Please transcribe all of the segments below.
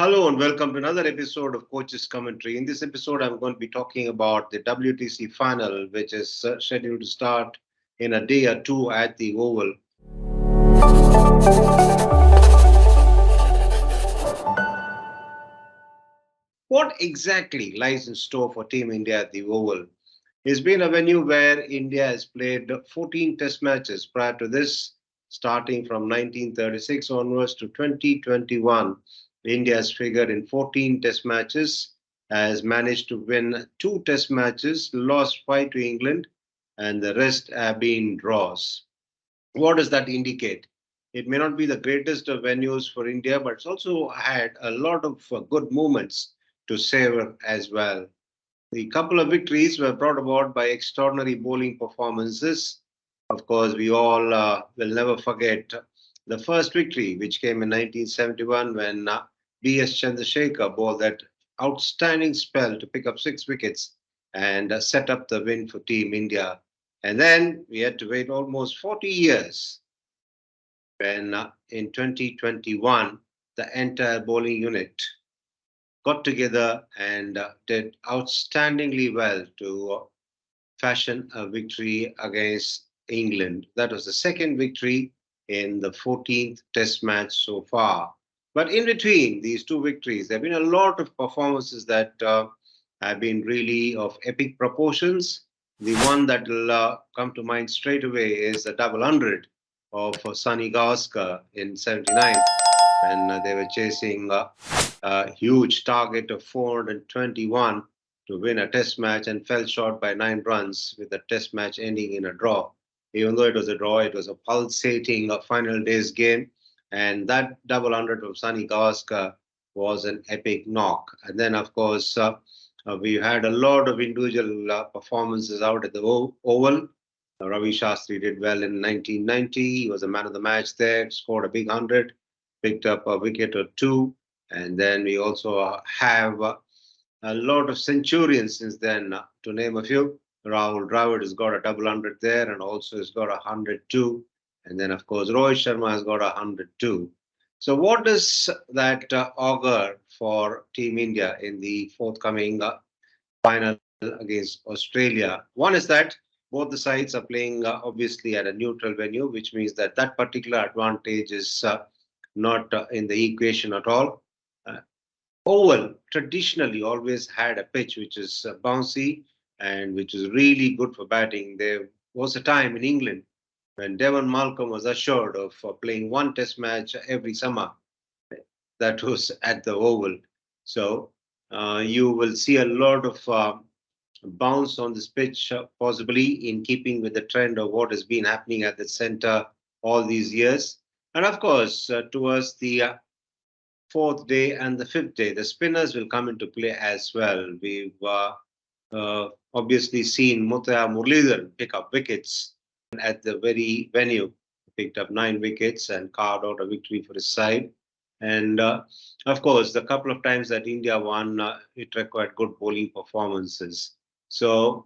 Hello and welcome to another episode of Coach's Commentary. In this episode, I'm going to be talking about the WTC final, which is scheduled to start in a day or two at the Oval. What exactly lies in store for Team India at the Oval? It's been a venue where India has played 14 test matches prior to this, starting from 1936 onwards to 2021. India has figured in 14 test matches, has managed to win two test matches, lost five to England, and the rest have been draws. What does that indicate? It may not be the greatest of venues for India, but it's also had a lot of good moments to savor as well. The couple of victories were brought about by extraordinary bowling performances. Of course, we all will never forget the first victory, which came in 1971 when B.S. Chandrasekhar bowled that outstanding spell to pick up six wickets and set up the win for Team India. And then we had to wait almost 40 years when in 2021, the entire bowling unit got together and did outstandingly well to fashion a victory against England. That was the second victory in the 14th Test match so far. But in between these two victories, there have been a lot of performances that have been really of epic proportions. The one that will come to mind straight away is the double hundred of Sunny Gavaskar in '79 when they were chasing a huge target of 421 to win a test match and fell short by 9 runs, with the test match ending in a draw. Even though it was a draw, it was a pulsating final day's game. And that double hundred of Sunny Gavaskar was an epic knock. And then, of course, we had a lot of individual performances out at the Oval. Ravi Shastri did well in 1990. He was a man of the match there, scored a big 100, picked up a wicket or two. And then we also have a lot of centurions since then, to name a few. Rahul Dravid has got a double hundred there and also has got 102. And then, of course, Rohit Sharma has got 102. So, what does that augur for Team India in the forthcoming final against Australia? One is that both the sides are playing obviously at a neutral venue, which means that that particular advantage is not in the equation at all. Uh, Oval traditionally always had a pitch which is bouncy and which is really good for batting. There was a time in England when Devon Malcolm was assured of playing one test match every summer. That was at the Oval. So you will see a lot of bounce on this pitch, possibly in keeping with the trend of what has been happening at the center all these years. And of course, towards the fourth day and the fifth day, the spinners will come into play as well. We've obviously seen Mutaya Muralidharan pick up wickets at the very venue. He picked up 9 wickets and carved out a victory for his side. And of course, the couple of times that India won, it required good bowling performances. So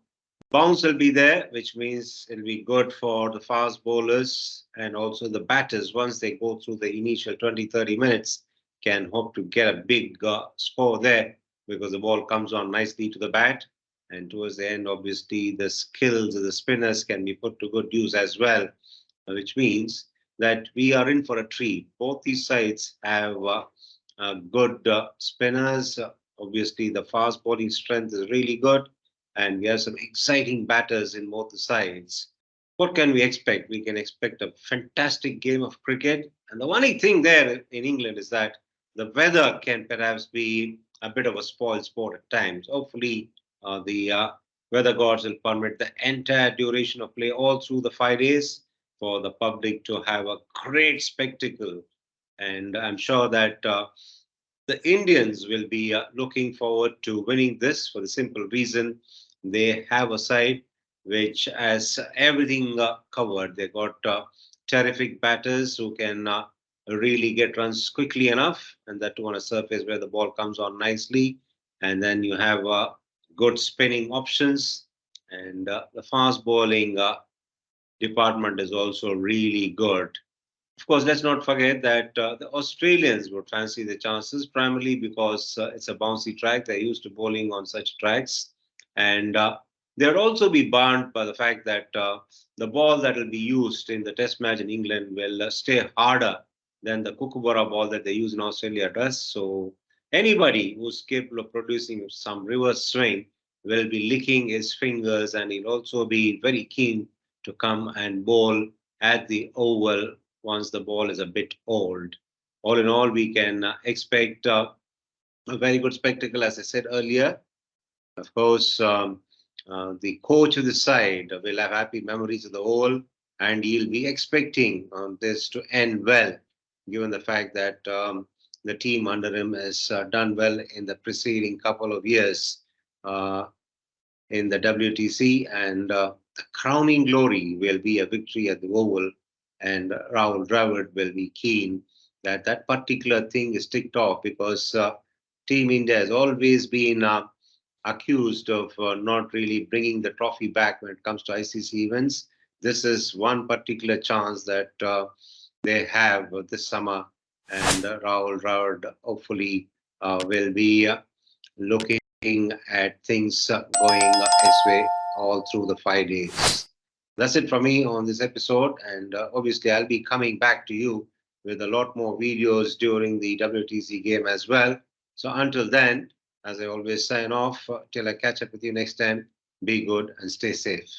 bounce will be there, which means it'll be good for the fast bowlers and also the batters once they go through the initial 20, 30 minutes can hope to get a big score there because the ball comes on nicely to the bat. And towards the end, obviously, the skills of the spinners can be put to good use as well, which means that we are in for a treat. Both these sides have good spinners. Obviously, the fast bowling strength is really good, and we have some exciting batters in both the sides. What can we expect? We can expect a fantastic game of cricket. And the only thing there in England is that the weather can perhaps be a bit of a spoiled sport at times. Hopefully, the weather gods will permit the entire duration of play all through the 5 days for the public to have a great spectacle. And I'm sure that the Indians will be looking forward to winning this for the simple reason they have a side which has everything covered. They got terrific batters who can really get runs quickly enough, and that too on a surface where the ball comes on nicely. And then you have good spinning options, and the fast bowling department is also really good. Of course, let's not forget that the Australians would fancy the chances primarily because it's a bouncy track. They're used to bowling on such tracks. And they'll also be burned by the fact that the ball that will be used in the test match in England will stay harder than the Kookaburra ball that they use in Australia does. So anybody who's capable of producing some reverse swing will be licking his fingers, and he'll also be very keen to come and bowl at the oval once the ball is a bit old. All in all, we can expect a very good spectacle, as I said earlier. Of course, the coach of the side will have happy memories of the whole, and he'll be expecting this to end well, given the fact that the team under him has done well in the preceding couple of years. In the WTC, and the crowning glory will be a victory at the Oval. And Rahul Dravid will be keen that that particular thing is ticked off because Team India has always been accused of not really bringing the trophy back when it comes to ICC events. This is one particular chance that they have this summer, and Rahul Dravid hopefully will be looking at things going his way all through the 5 days. That's it from me on this episode, and obviously, I'll be coming back to you with a lot more videos during the WTC game as well. So, until then, as I always sign off, till I catch up with you next time, be good and stay safe.